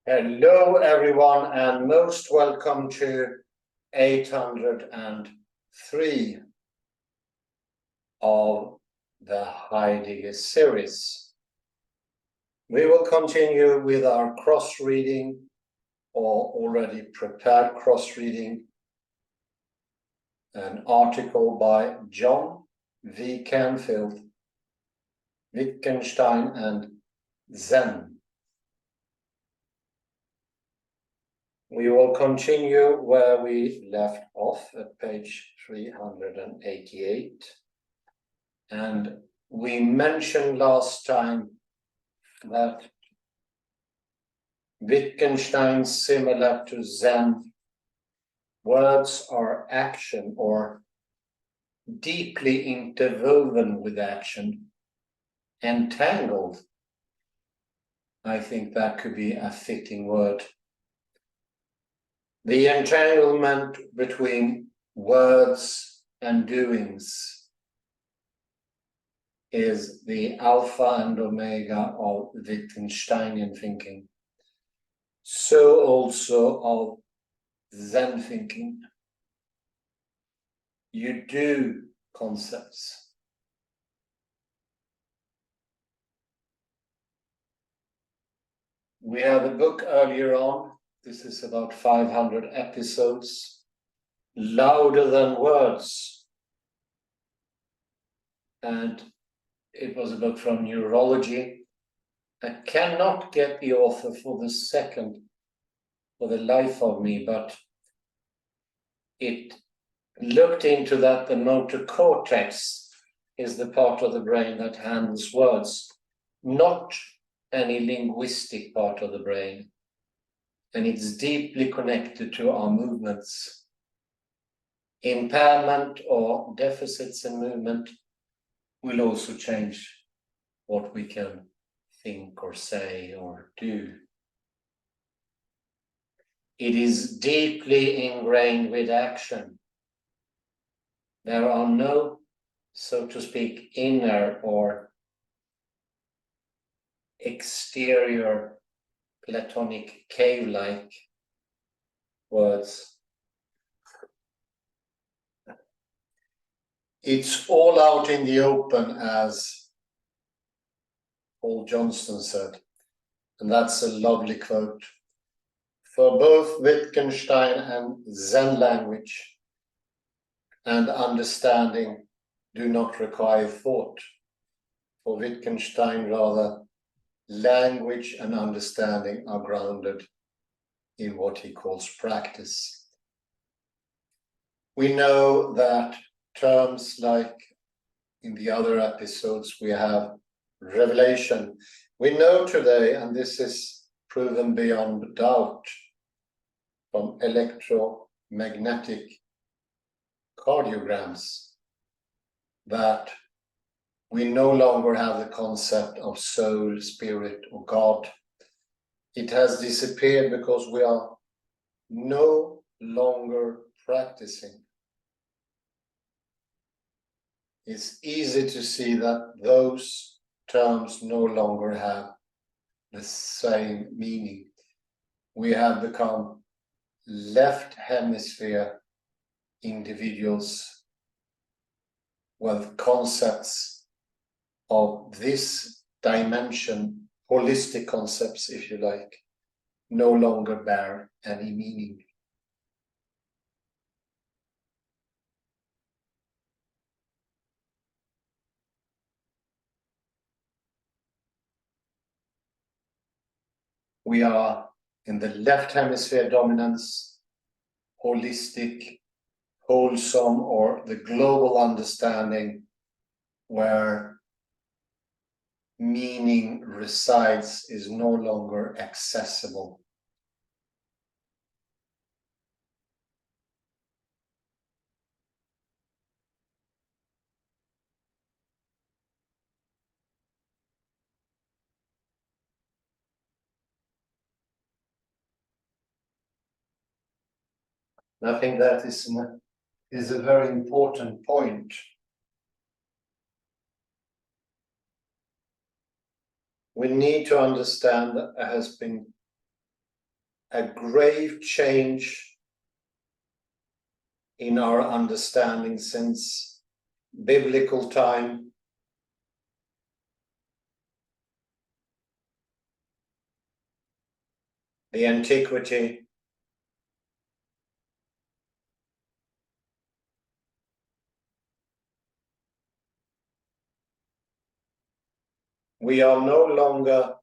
Hello, everyone, and most welcome to 803 of the Heidegger series. We will continue with our cross-reading or already prepared cross-reading, an article by John V. Canfield, Wittgenstein and Zen. We will continue where we left off at page 388. And we mentioned last time that Wittgenstein, similar to Zen, words are action or deeply interwoven with action, entangled. I think that could be a fitting word. The entanglement between words and doings is the alpha and omega of Wittgensteinian thinking. So also of Zen thinking. You do concepts. We had a book earlier on. This is about 500 episodes. Louder Than Words. And it was a book from neurology. I cannot get the author for the life of me, but it looked into that the motor cortex is the part of the brain that handles words, not any linguistic part of the brain. And it's deeply connected to our movements. Impairment or deficits in movement will also change what we can think or say or do. It is deeply ingrained with action. There are no, so to speak, inner or exterior Platonic cave-like words. It's all out in the open, as Paul Johnson said, and that's a lovely quote. For both Wittgenstein and Zen language and understanding do not require thought. For Wittgenstein, rather, language and understanding are grounded in what he calls practice. We know that terms like in the other episodes we have revelation. We know today, and this is proven beyond doubt from electromagnetic cardiograms, that we no longer have the concept of soul, spirit, or God. It has disappeared because we are no longer practicing. It's easy to see that those terms no longer have the same meaning. We have become left hemisphere individuals with concepts of this dimension, holistic concepts, if you like, no longer bear any meaning. We are in the left hemisphere dominance, holistic, wholesome, or the global understanding where meaning resides is no longer accessible. I think that is a very important point. We need to understand that there has been a grave change in our understanding since biblical time. The antiquity. We are no longer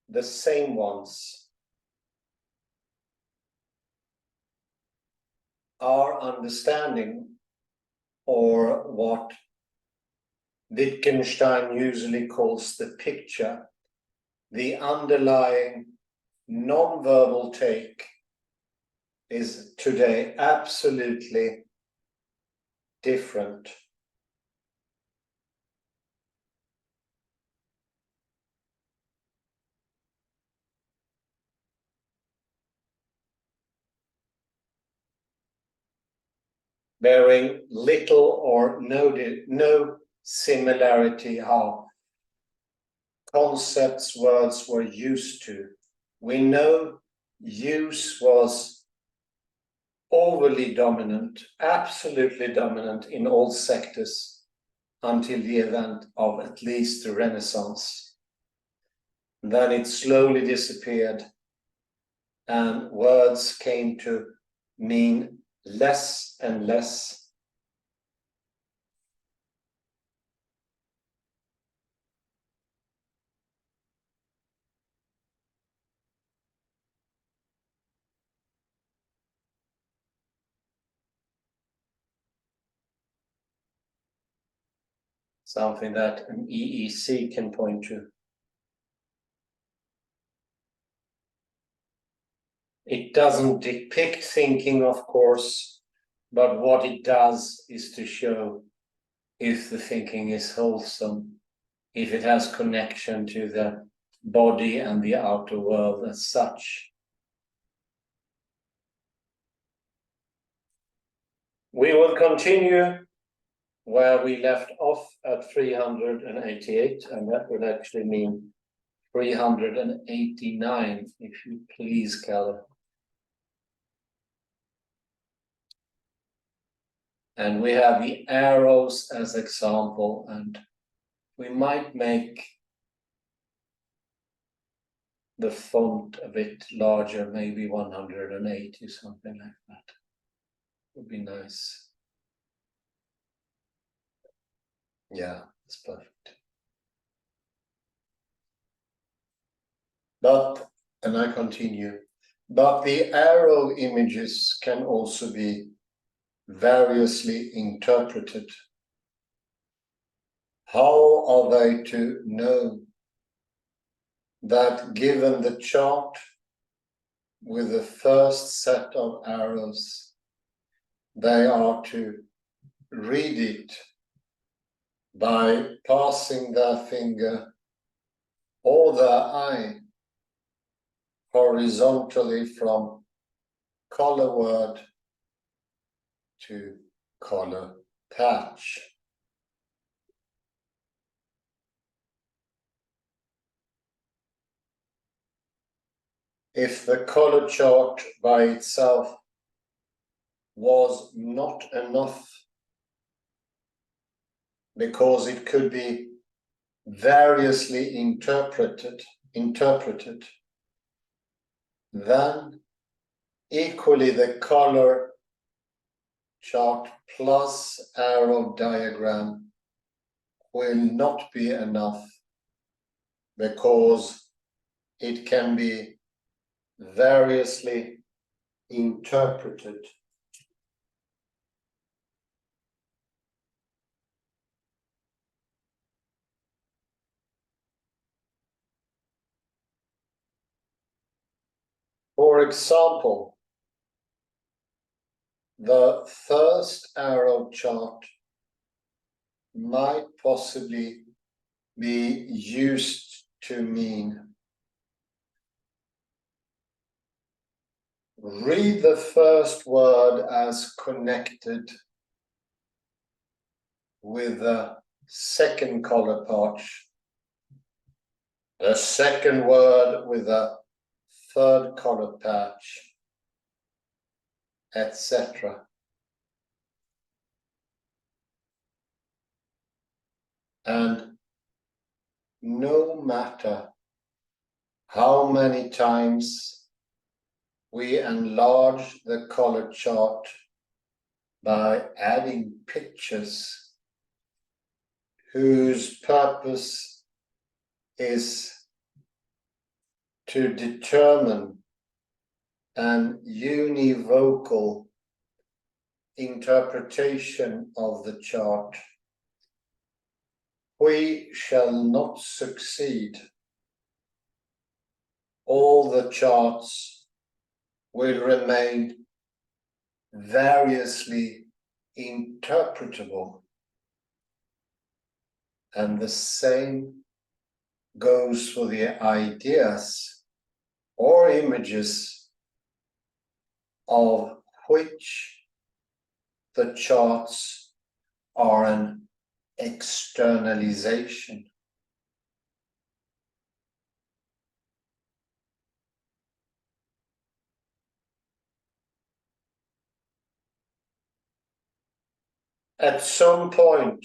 the same ones. Our understanding, or what Wittgenstein usually calls the picture, the underlying non-verbal take, is today absolutely different. Bearing little or no similarity how concepts, words were used to. We know use was overly dominant, absolutely dominant in all sectors until the event of at least the Renaissance. Then it slowly disappeared and words came to mean less and less. Something that an EEC can point to. It doesn't depict thinking, of course, but what it does is to show if the thinking is wholesome, if it has connection to the body and the outer world as such. We will continue where we left off at 388, and that would actually mean 389, if you please, Kalle. And we have the arrows as example, and we might make the font a bit larger, maybe 180, something like that. Would be nice. Yeah, it's perfect. But, and I continue, but the arrow images can also be variously interpreted. How are they to know that given the chart with the first set of arrows, they are to read it by passing their finger or their eye horizontally from color word to color patch? If the color chart by itself was not enough, because it could be variously interpreted, then equally the color chart plus arrow diagram will not be enough, because it can be variously interpreted. For example, the first arrow chart might possibly be used to mean read the first word as connected with the second color patch, the second word with the third color patch, etc. And no matter how many times we enlarge the color chart by adding pictures whose purpose is to determine an univocal interpretation of the chart, we shall not succeed. All the charts will remain variously interpretable, and the same goes for the ideas or images of which the charts are an externalization. At some point,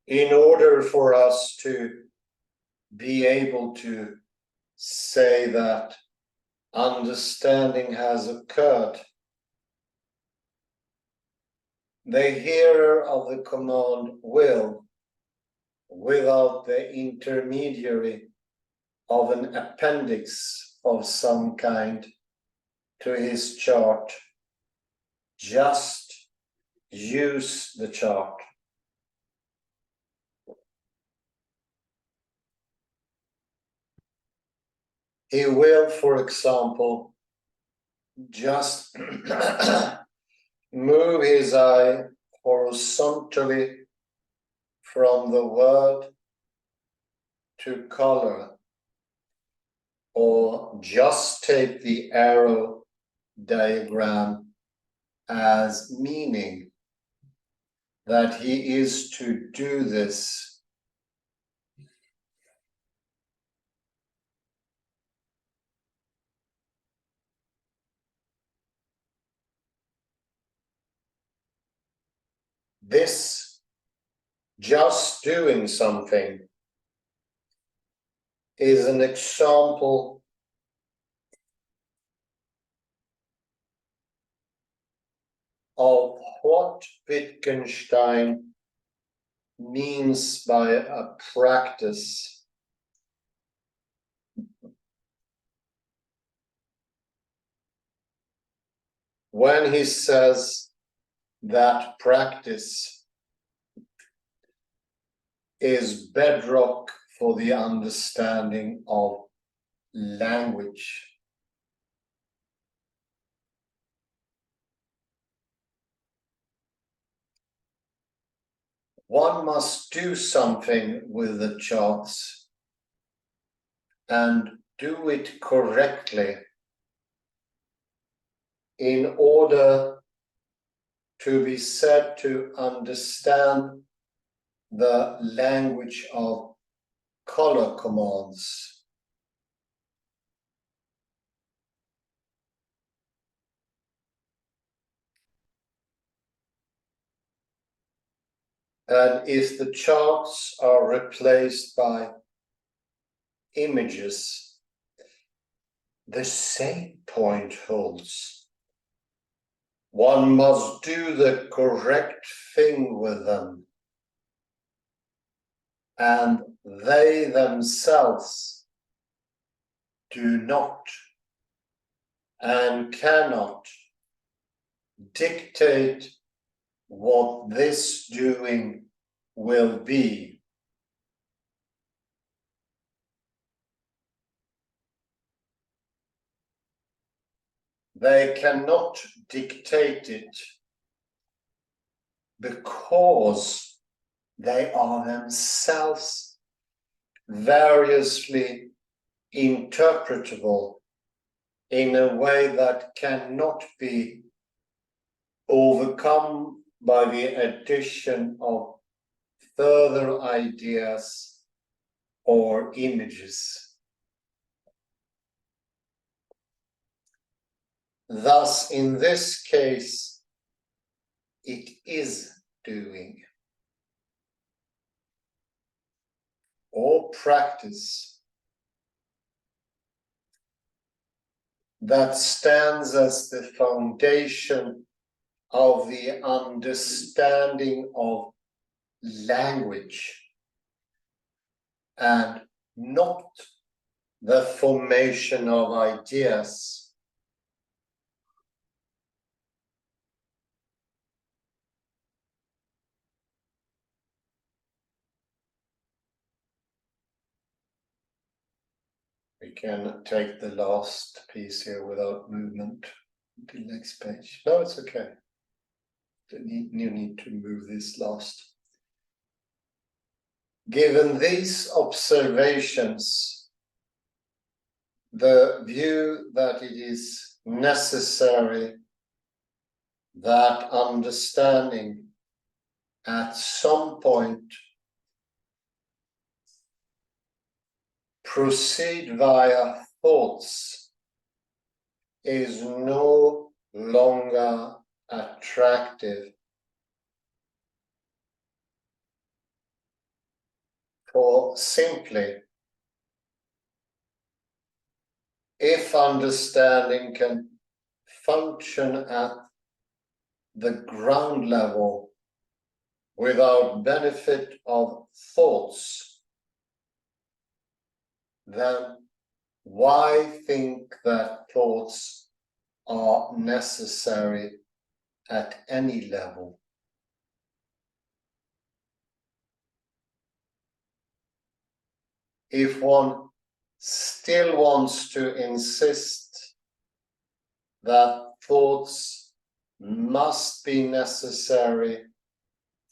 in order for us to be able to say that understanding has occurred, the hearer of the command will, without the intermediary of an appendix of some kind to his chart, just use the chart. He will, for example, just move his eye horizontally from the word to color, or just take the arrow diagram as meaning that he is to do this. This just doing something is an example of what Wittgenstein means by a practice. When he says that practice is bedrock for the understanding of language. One must do something with the charts and do it correctly in order to be said to understand the language of color commands. And if the charts are replaced by images, the same point holds. One must do the correct thing with them, and they themselves do not and cannot dictate what this doing will be. They cannot dictate it because they are themselves variously interpretable in a way that cannot be overcome by the addition of further ideas or images. Thus, in this case, it is doing or practice that stands as the foundation of the understanding of language and not the formation of ideas. We can take the last piece here without movement to the next page. No, it's okay. You need to move this last. Given these observations, the view that it is necessary that understanding at some point proceed via thoughts is no longer attractive. For simply, if understanding can function at the ground level without benefit of thoughts, then why think that thoughts are necessary at any level? If one still wants to insist that thoughts must be necessary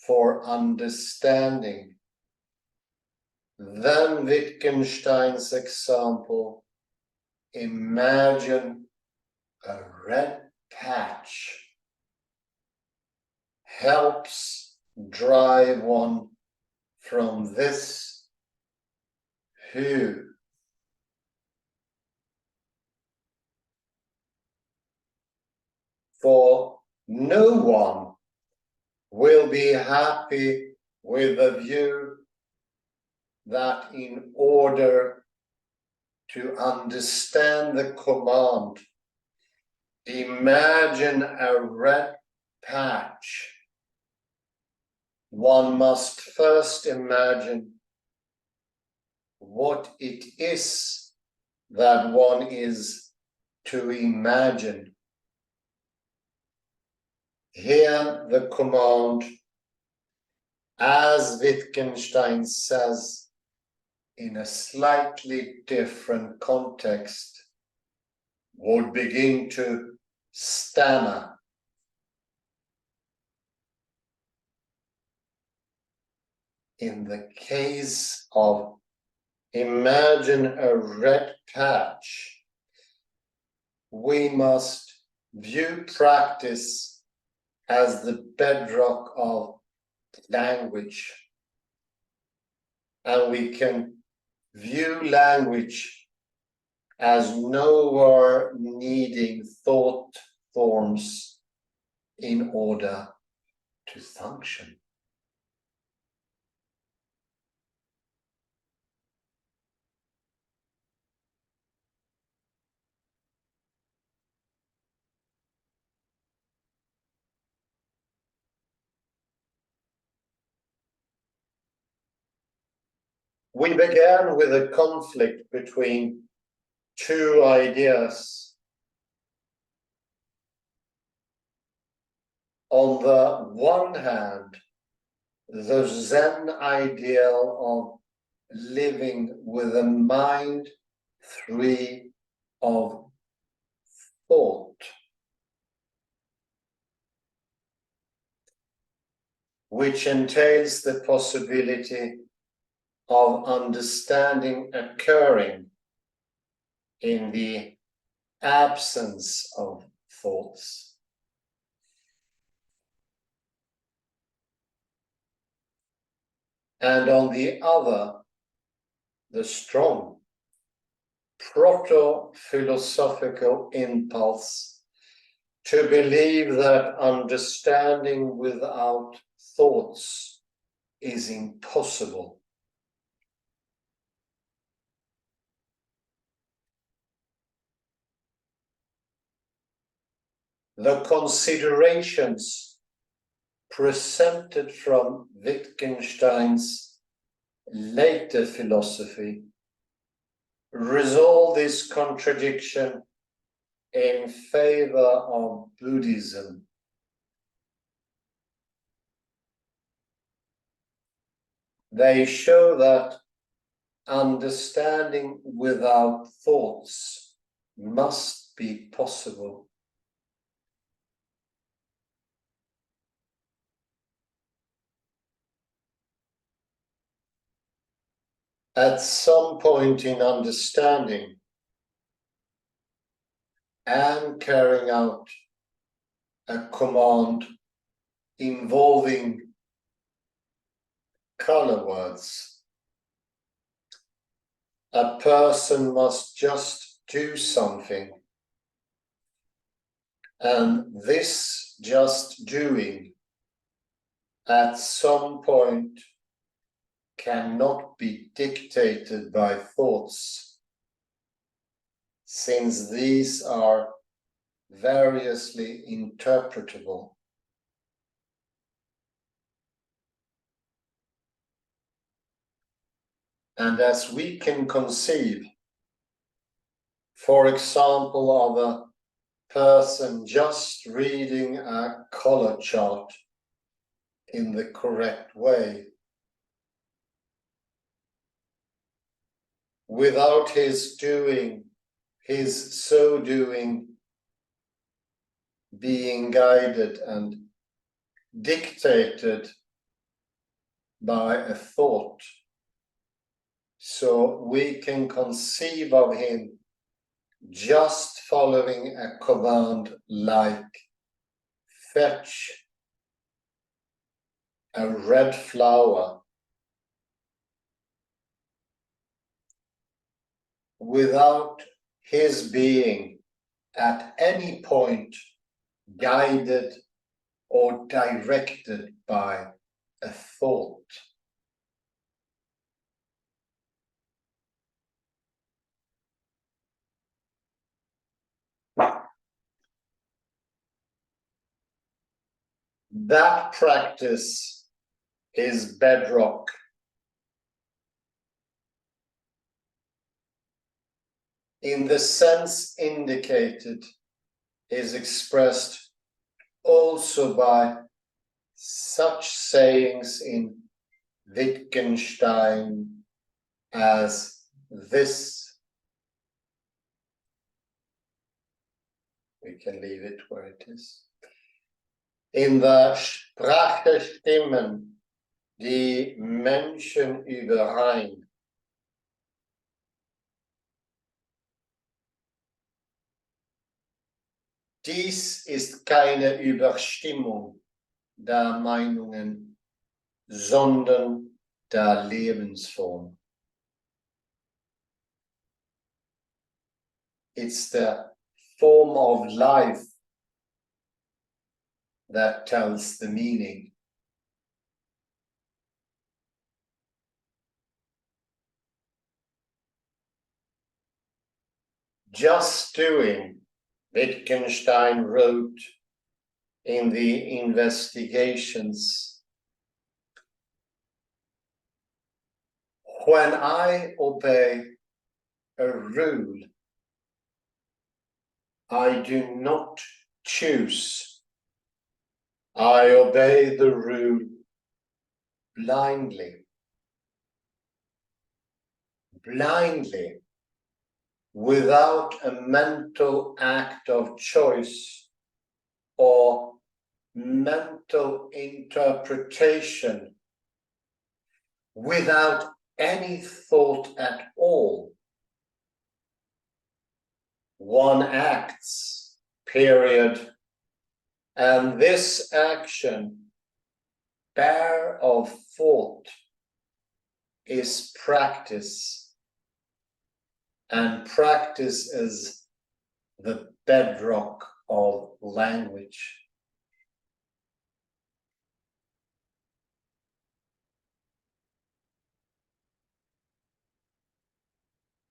for understanding, then Wittgenstein's example, imagine a red patch, helps drive one from this who. For no one will be happy with the view that in order to understand the command, imagine a red patch, one must first imagine what it is that one is to imagine. Here the command, as Wittgenstein says, in a slightly different context, would begin to stammer. In the case of imagine a red patch, we must view practice as the bedrock of language. And we can view language as nowhere needing thought forms in order to function. We began with a conflict between two ideas. On the one hand, the Zen ideal of living with a mind free of thought, which entails the possibility of understanding occurring in the absence of thoughts. And on the other, the strong proto-philosophical impulse to believe that understanding without thoughts is impossible. The considerations presented from Wittgenstein's later philosophy resolve this contradiction in favor of Buddhism. They show that understanding without thoughts must be possible. At some point in understanding and carrying out a command involving color words, a person must just do something, and this just doing at some point cannot be dictated by thoughts, since these are variously interpretable. And as we can conceive, for example, of a person just reading a color chart in the correct way, without his so doing being guided and dictated by a thought. So we can conceive of him just following a command like fetch a red flower, without his being at any point guided or directed by a thought. That practice is bedrock. In the sense indicated, is expressed also by such sayings in Wittgenstein as this. We can leave it where it is. In der Sprache stimmen die Menschen überein. Dies ist keine Überstimmung der Meinungen, sondern der Lebensform. It's the form of life that tells the meaning. Just doing, Wittgenstein wrote in the Investigations, when I obey a rule, I do not choose. I obey the rule blindly. Blindly, without a mental act of choice or mental interpretation, without any thought at all. One acts, period, and this action, bare of thought, is practice, and practice is the bedrock of language.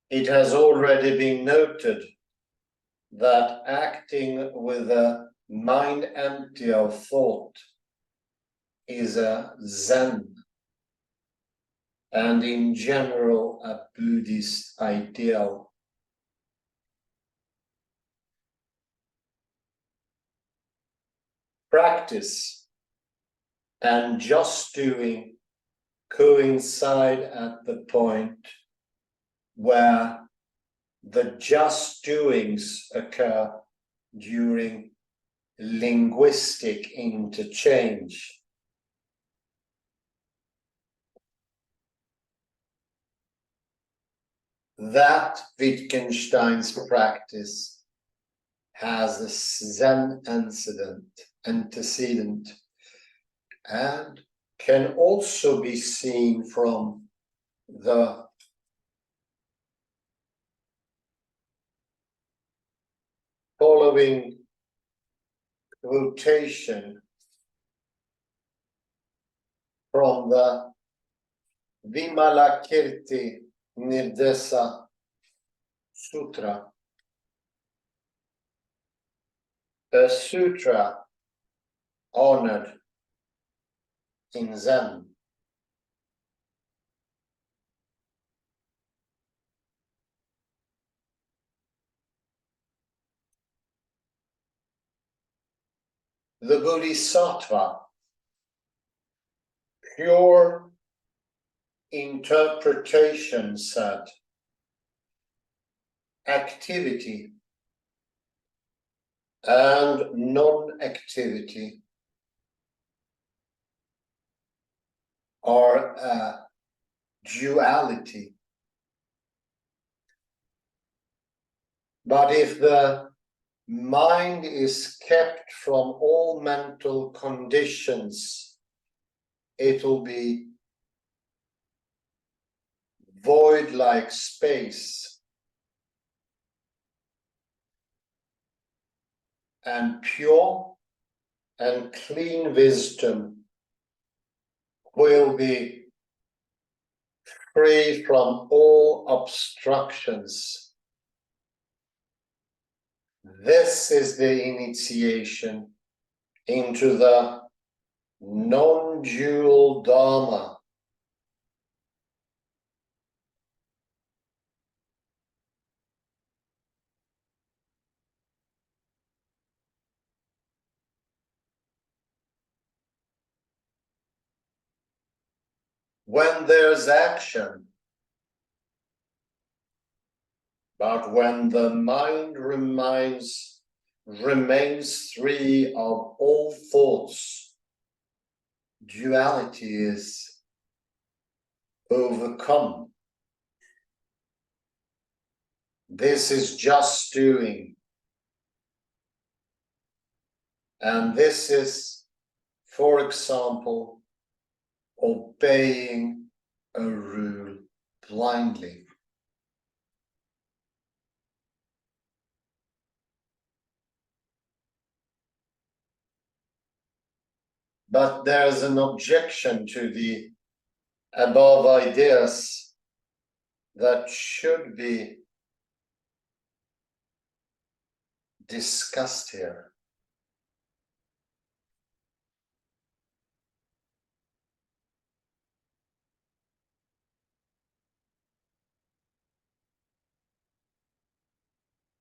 It has already been noted that acting with a mind empty of thought is a Zen and in general a Buddhist ideal. Practice and just doing coincide at the point where the just doings occur during linguistic interchange. That Wittgenstein's practice has a Zen antecedent and can also be seen from the following quotation from the Vimalakirti Nirdesa Sutra, a sutra honored in Zen. The Bodhisattva, pure interpretation said, activity and non-activity are a duality. But if the mind is kept from all mental conditions, it will be void like space, and pure and clean wisdom will be free from all obstructions. This is the initiation into the non-dual Dharma. When there's action, but when the mind remains free of all thoughts, duality is overcome. This is just doing. And this is, for example, obeying a rule blindly. But there's an objection to the above ideas that should be discussed here.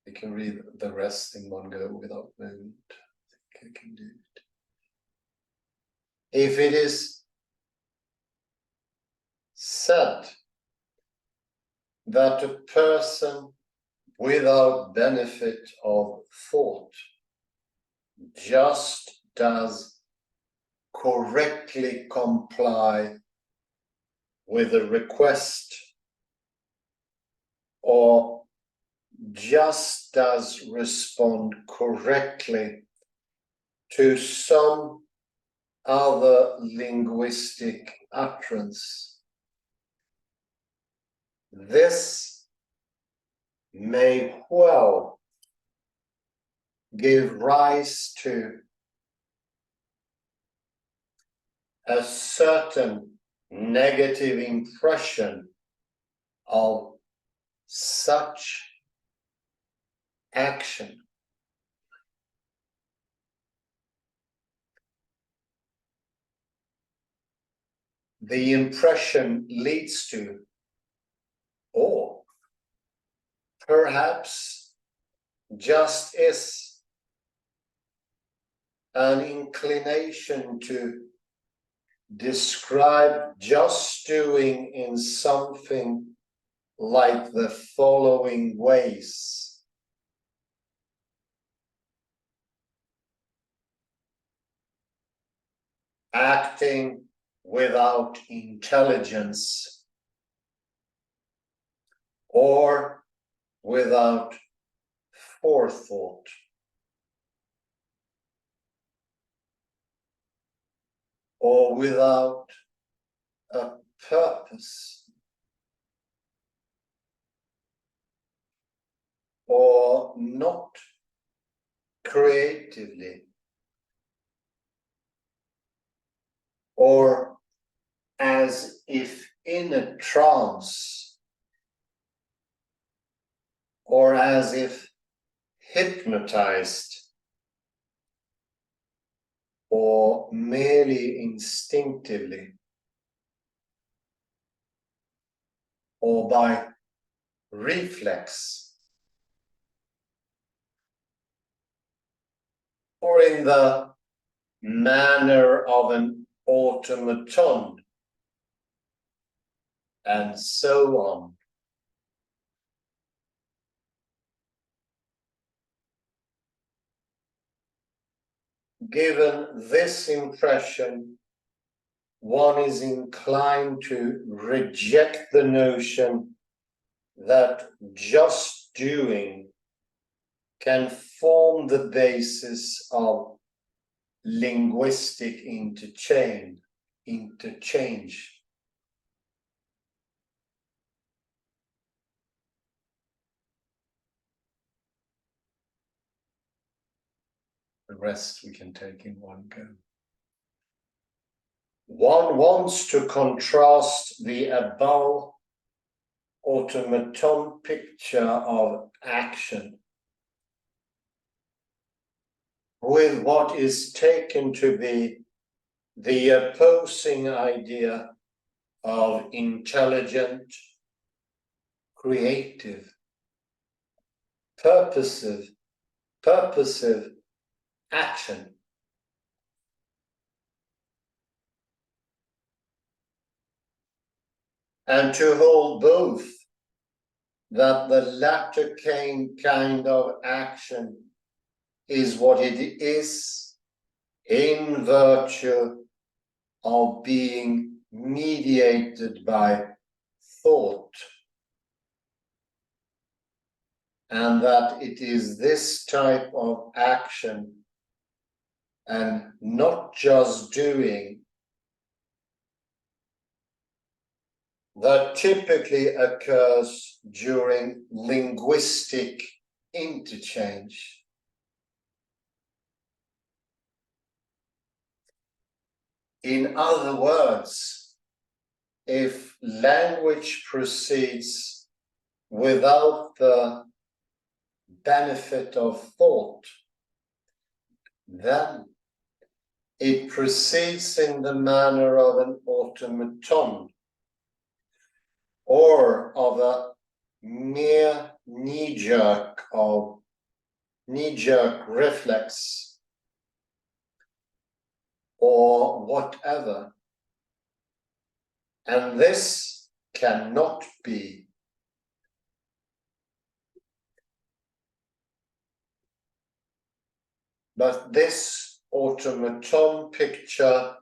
You can read the rest in one go without movement. I think I can do it. If it is said that a person without benefit of thought just does correctly comply with a request or just does respond correctly to some other linguistic utterance, this may well give rise to a certain negative impression of such action. The impression leads to, or perhaps just is, an inclination to describe just doing in something like the following ways. Acting without intelligence or without forethought. Or without a purpose, or not creatively, or as if in a trance, or as if hypnotized, or merely instinctively, or by reflex, or in the manner of an automaton, and so on. Given this impression, one is inclined to reject the notion that just doing can form the basis of linguistic interchange. The rest we can take in one go. One wants to contrast the above automaton picture of action with what is taken to be the opposing idea of intelligent, creative, purposive action. And to hold both, that the latter kind of action is what it is in virtue of being mediated by thought, and that it is this type of action and not just doing that typically occurs during linguistic interchange. In other words, if language proceeds without the benefit of thought, then it proceeds in the manner of an automaton, or of a mere knee-jerk reflex, or whatever. And this cannot be. But this automaton picture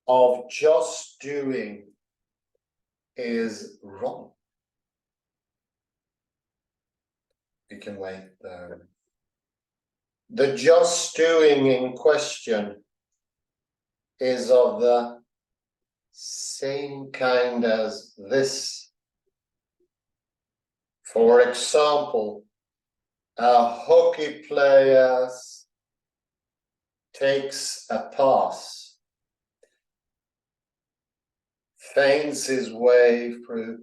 of just doing is wrong. We can wait there. The just doing in question is of the same kind as this For example, a hockey player takes a pass, feigns his way through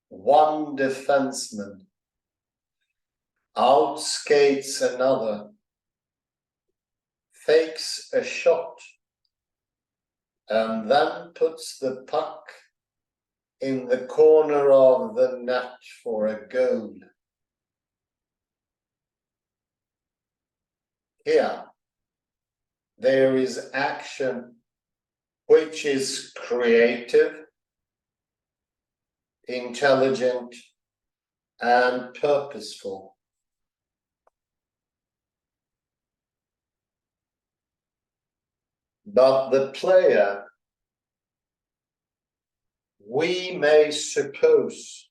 one defenseman, outskates another, fakes a shot, and then puts the puck in the corner of the net for a goal. Here, there is action which is creative, intelligent, and purposeful. But the player, we may suppose,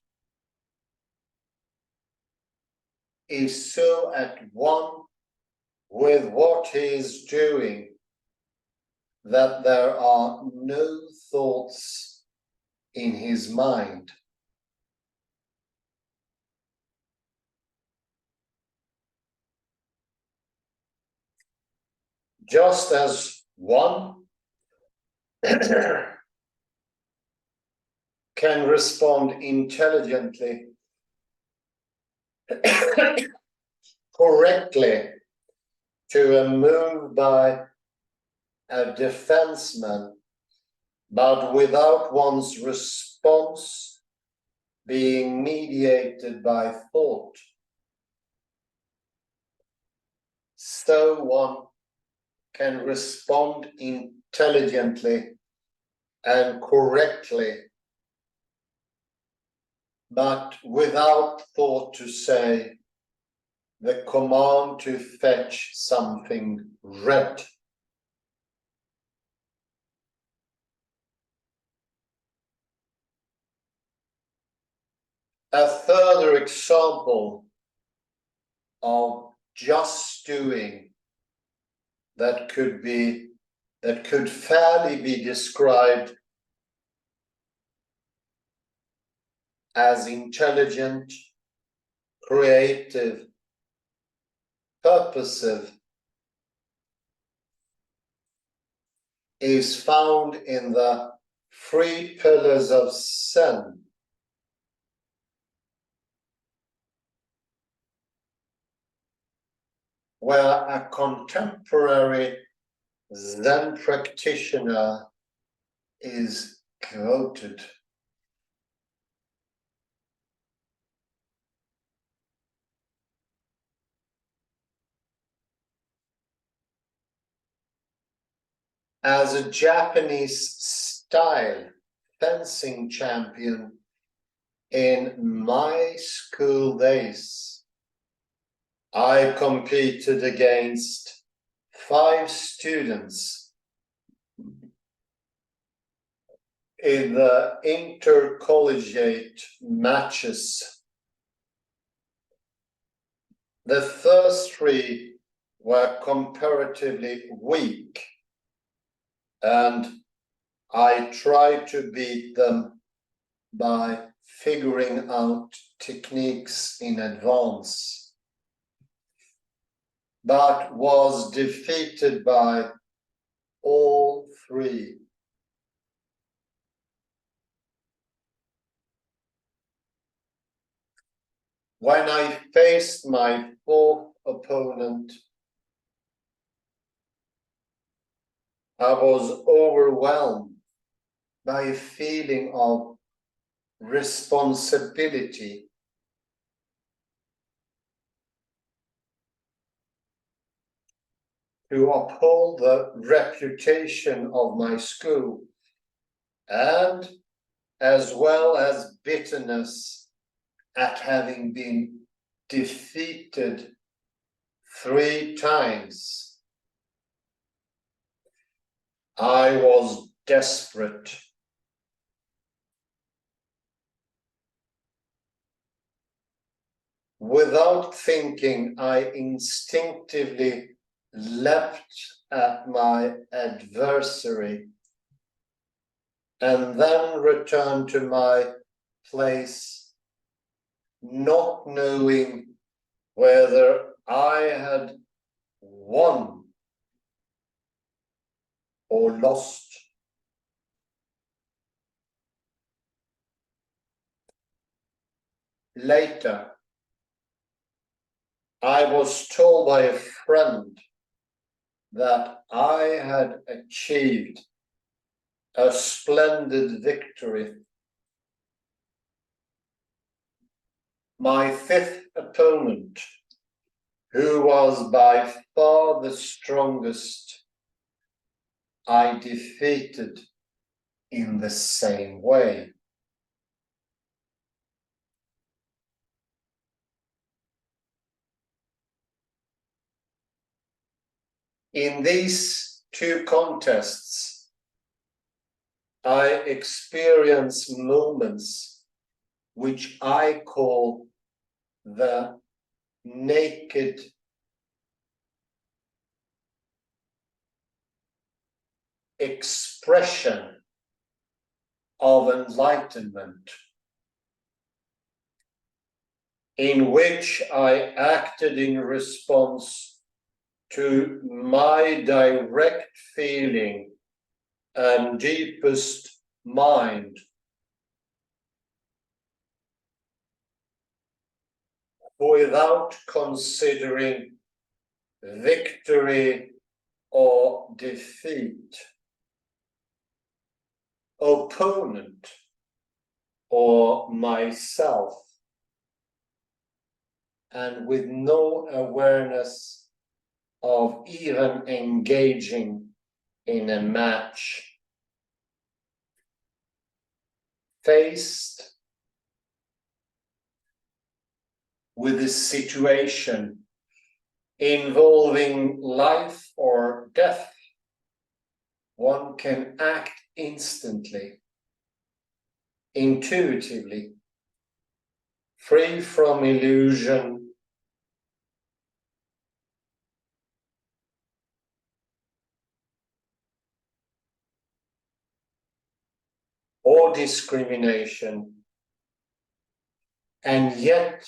is so at one with what he is doing that there are no thoughts in his mind. Just as one can respond intelligently, correctly to a move by a defenseman, but without one's response being mediated by thought, so one can respond intelligently and correctly, but without thought to say the command to fetch something red. A further example of just doing that could fairly be described as intelligent, creative, purposive, is found in the three pillars of Zen. Where a contemporary Zen practitioner is quoted. As a Japanese style fencing champion in my school days, I competed against 5 students in the intercollegiate matches. The first 3 were comparatively weak, and I tried to beat them by figuring out techniques in advance, but was defeated by all 3. When I faced my 4th opponent, I was overwhelmed by a feeling of responsibility. To uphold the reputation of my school, and as well as bitterness at having been defeated 3 times. I was desperate. Without thinking, I instinctively leapt at my adversary and then returned to my place not knowing whether I had won or lost. Later, I was told by a friend that I had achieved a splendid victory. My fifth opponent, who was by far the strongest, I defeated in the same way. In these two contests, I experience moments which I call the naked expression of enlightenment, in which I acted in response to my direct feeling and deepest mind, without considering victory or defeat, opponent or myself, and with no awareness of even engaging in a match. Faced with a situation involving life or death, one can act instantly, intuitively, free from illusion, or discrimination, and yet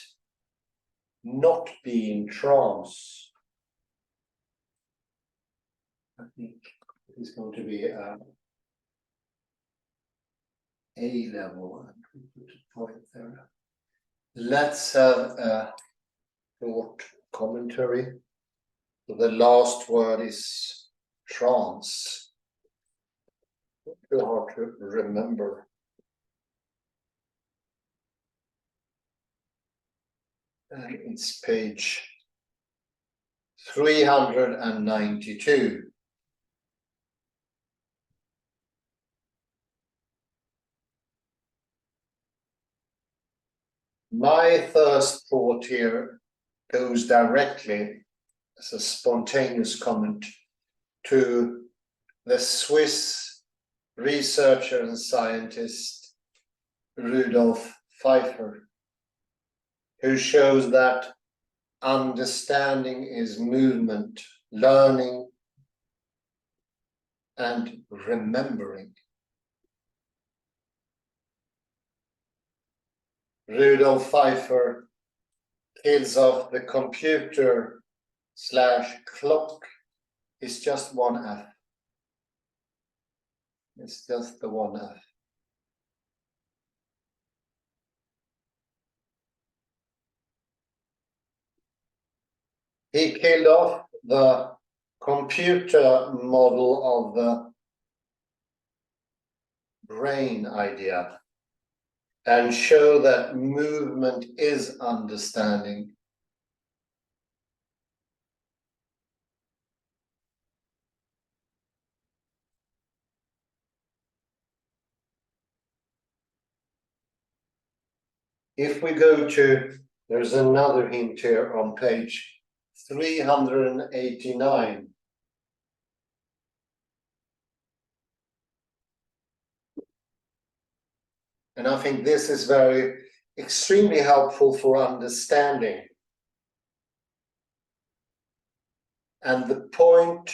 not be in trance. I think it is going to be A level, and we put a point there. Let's have a short commentary. The last word is trance. Too hard to remember. It's page 392. My first thought here goes directly, as a spontaneous comment, to the Swiss researcher and scientist Rudolf Pfeiffer, who shows that understanding is movement, learning, and remembering. Rudolf Pfeiffer kills off the computer / clock is just one F. It's just the one F. He killed off the computer model of the brain idea and show that movement is understanding. If we go to, there's another hint here on page 389. And I think this is extremely helpful for understanding. And the point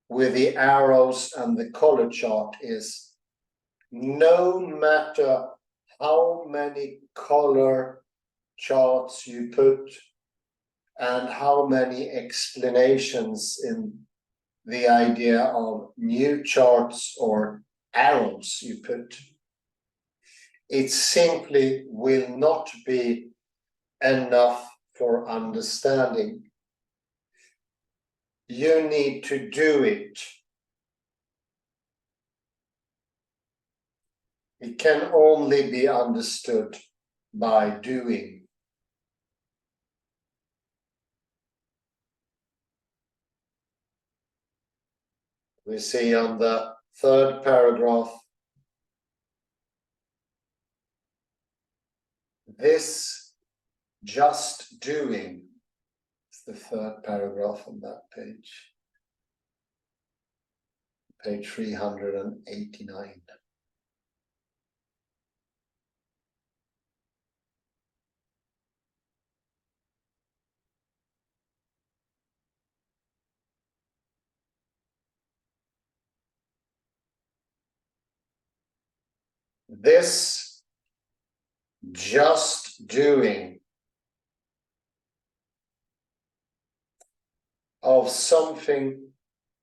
with the arrows and the color chart is, no matter how many color charts you put, and how many explanations in the idea of new charts or arrows you put. It simply will not be enough for understanding. You need to do it. It can only be understood by doing. We see on the third paragraph, this just doing. It's the third paragraph on that page. Page 389. This just doing of something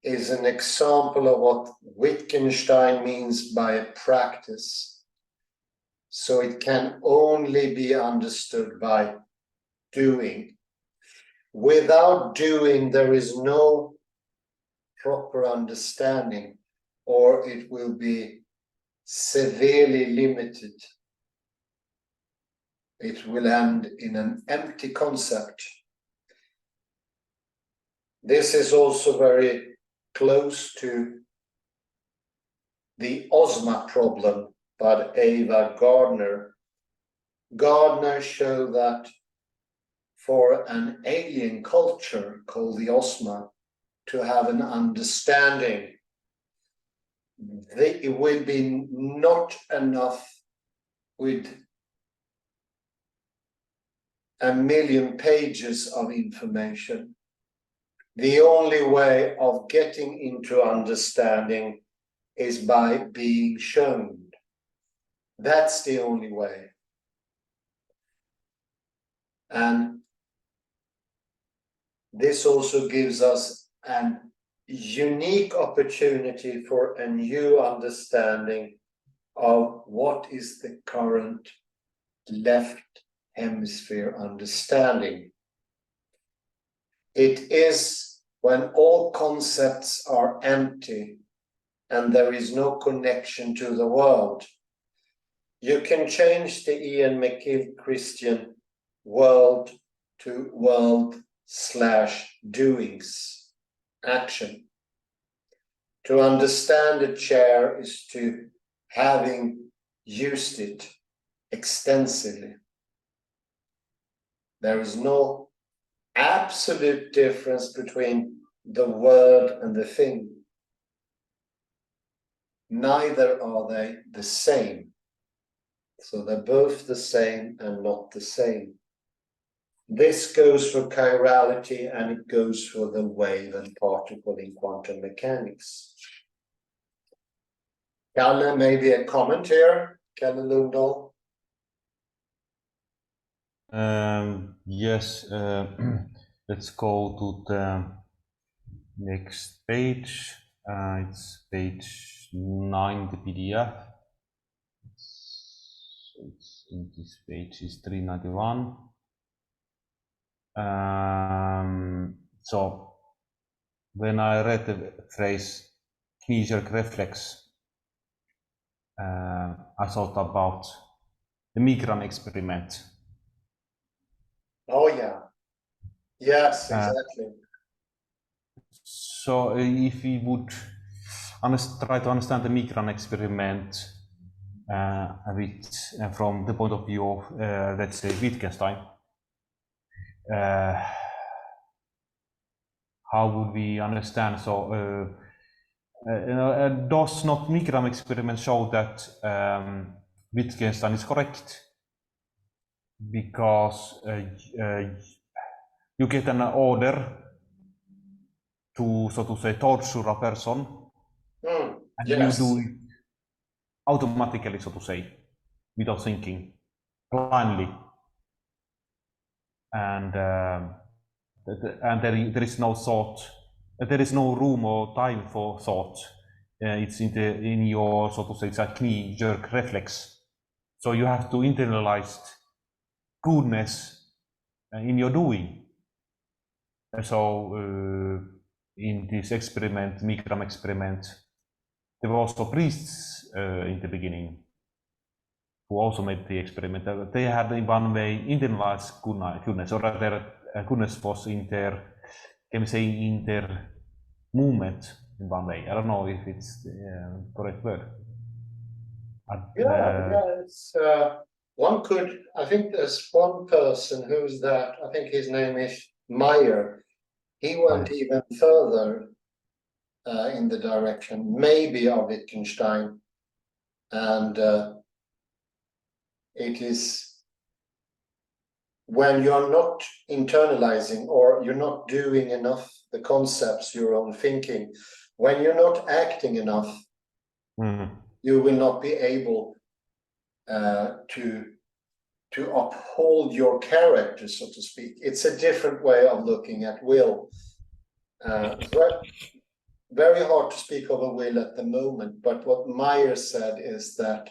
is an example of what Wittgenstein means by a practice. So it can only be understood by doing. Without doing, there is no proper understanding, or it will be severely limited. It will end in an empty concept. This is also very close to the Ozma problem by Ava Gardner. Gardner showed that for an alien culture called the Ozma to have an understanding, it will be not enough with 1,000,000 pages of information. The only way of getting into understanding is by being shown. That's the only way. And this also gives us an unique opportunity for a new understanding of what is the current left hemisphere understanding. It is when all concepts are empty and there is no connection to the world. You can change the Ian McKill Christian world to world/doings, action. To understand a chair is to having used it extensively. There is no absolute difference between the word and the thing. Neither are they the same. So they're both the same and not the same. This goes for chirality and it goes for the wave and particle in quantum mechanics. Kalle, maybe a comment here? Kalle Lundahl? Yes, let's go to the next page. It's page 9, the PDF. It's in this page is 391. So when I read the phrase knee-jerk reflex, I thought about the Migran experiment. Oh yeah. Yes, exactly. So if we would try to understand the Migran experiment a bit from the point of view of, let's say, Wittgenstein, how would we understand? So does not Migran experiment show that Wittgenstein is correct? Because you get an order to, so to say, torture a person, and yes. you do it automatically, so to say, without thinking, blindly. and there is no thought, there is no room or time for thought. It's in your, so to say, it's a knee-jerk reflex. So you have to internalize goodness in your doing. So in this experiment, Mikram experiment, there were also priests in the beginning who also made the experiment. They had in one way internalized goodness, or rather goodness was in their, can we say, in their movement in one way. I don't know if it's the correct word. It's one could, I think there's one person who's that, I think his name is Meyer. He went even further in the direction, maybe of Wittgenstein, and it is when you're not internalizing or you're not doing enough the concepts, your own thinking, when you're not acting enough, you will not be able to uphold your character, so to speak. It's a different way of looking at will. Very hard to speak of a will at the moment, but what Meyer said is that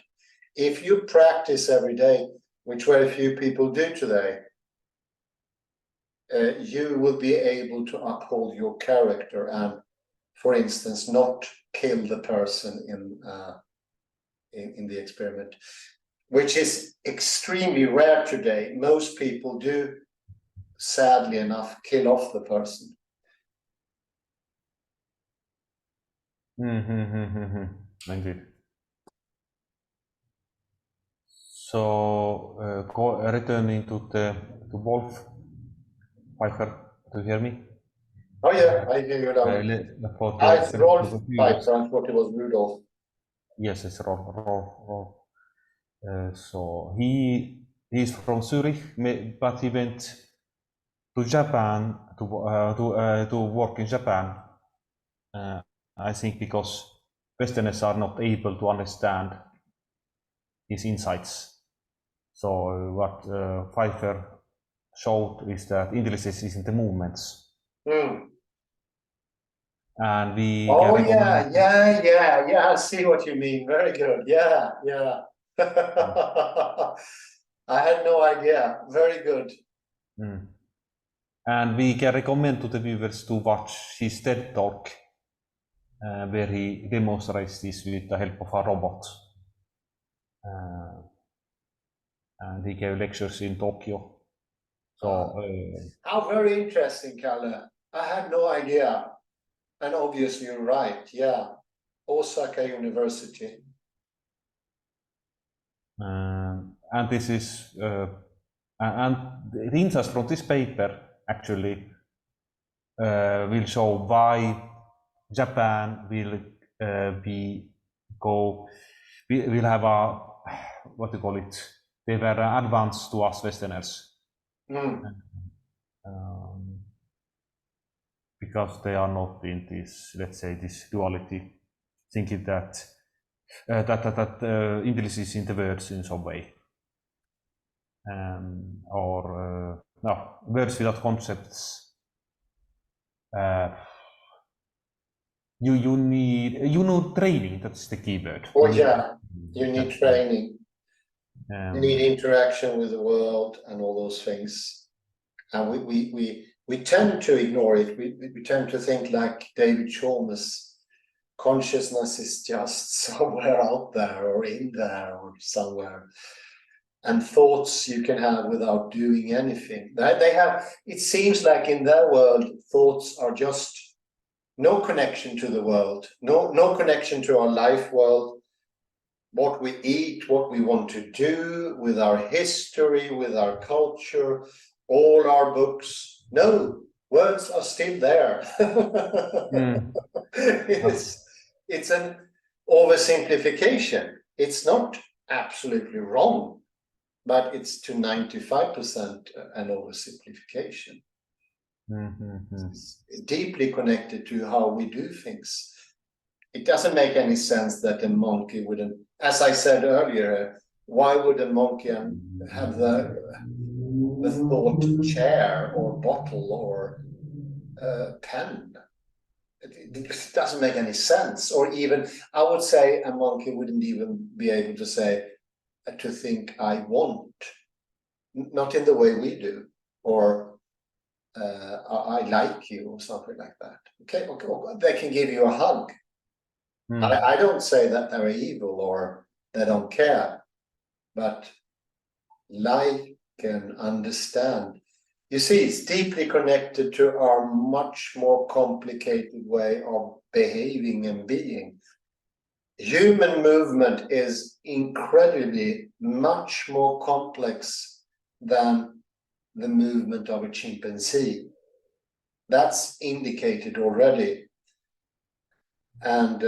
if you practice every day, which very few people do today, you will be able to uphold your character and, for instance, not kill the person in the experiment, which is extremely rare today. Most people do, sadly enough, kill off the person. Indeed. So, returning to Wolf, Pfeiffer, do you hear me? Oh yeah, I hear you now. It's Rolf Pfeiffer, I thought it was Rudolf. Yes, it's Rolf. So he's from Zurich, but he went to Japan to work in Japan. I think because Westerners are not able to understand his insights. So what Pfeiffer showed is that intelligence is in the movements. And we I see what you mean. Very good. Yeah. I had no idea. Very good. And we can recommend to the viewers to watch his TED Talk, where he demonstrates this with the help of a robot. And he gave lectures in Tokyo. So how very interesting, Kalle. I had no idea. And obviously you're right. Yeah. Osaka University. And this is and the insights from this paper actually will show why Japan will will have a, what do you call it? They were advanced to us Westerners. Because they are not in this, let's say, this duality, thinking that intelligence is in the words in some way, or no, words without concepts. You need training. That's the key word. Oh yeah, you need training. You need interaction with the world and all those things. And we tend to ignore it. We tend to think like David Chalmers, consciousness is just somewhere out there or in there or somewhere. And thoughts you can have without doing anything. They have, it seems like in their world, thoughts are just no connection to the world, no connection to our life world, what we eat, what we want to do, with our history, with our culture, all our books. No, words are still there. It's an oversimplification. It's not absolutely wrong, but it's to 95% an oversimplification. It's deeply connected to how we do things. It doesn't make any sense that a monkey wouldn't, as I said earlier, why would a monkey have the the thought chair or bottle or pen. It doesn't make any sense. Or even, I would say a monkey wouldn't even be able to say, to think I want, not in the way we do, or I like you or something like that. Okay, they can give you a hug. I don't say that they're evil or they don't care, but like and understand. You see, it's deeply connected to our much more complicated way of behaving and being. Human movement is incredibly much more complex than the movement of a chimpanzee. That's indicated already. And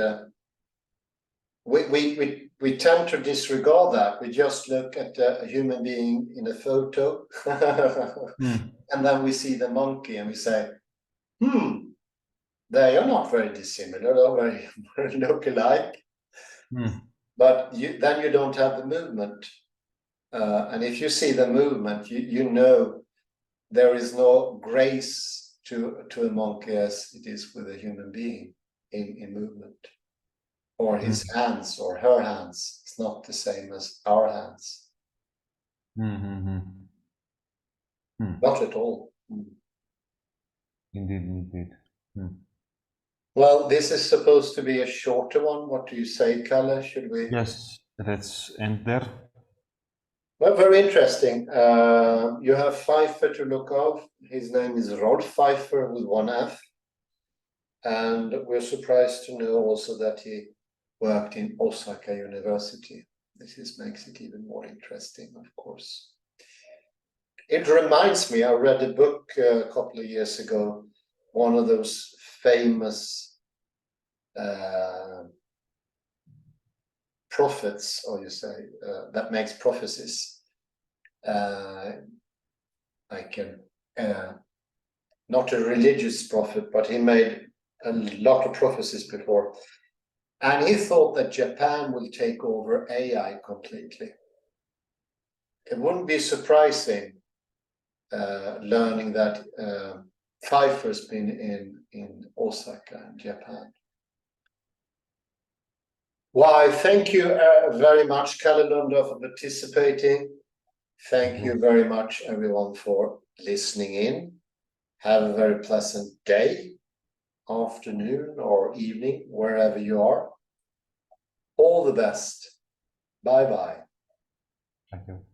we tend to disregard that. We just look at a human being in a photo and then we see the monkey and we say, they are not very dissimilar, they're very look alike. But then you don't have the movement. And if you see the movement, you know there is no grace to a monkey as it is with a human being in movement. Or his hands or her hands. It's not the same as our hands. Not at all. Indeed. Well, this is supposed to be a shorter one. What do you say, Kalle? Should we? Yes, let's end there. Well, very interesting. You have Pfeiffer to look of. His name is Rolf Pfeiffer with one F. And we're surprised to know also that he worked in Osaka University. This makes it even more interesting, of course. It reminds me, I read a book a couple of years ago, one of those famous prophets, or you say, that makes prophecies. Not a religious prophet, but he made a lot of prophecies before. And he thought that Japan will take over AI completely. It wouldn't be surprising learning that Pfeiffer's been in Osaka, Japan. Why, thank you very much, Kalle Lunda, for participating. Thank you very much, everyone, for listening in. Have a very pleasant day, afternoon, or evening, wherever you are. All the best. Bye-bye. Thank you.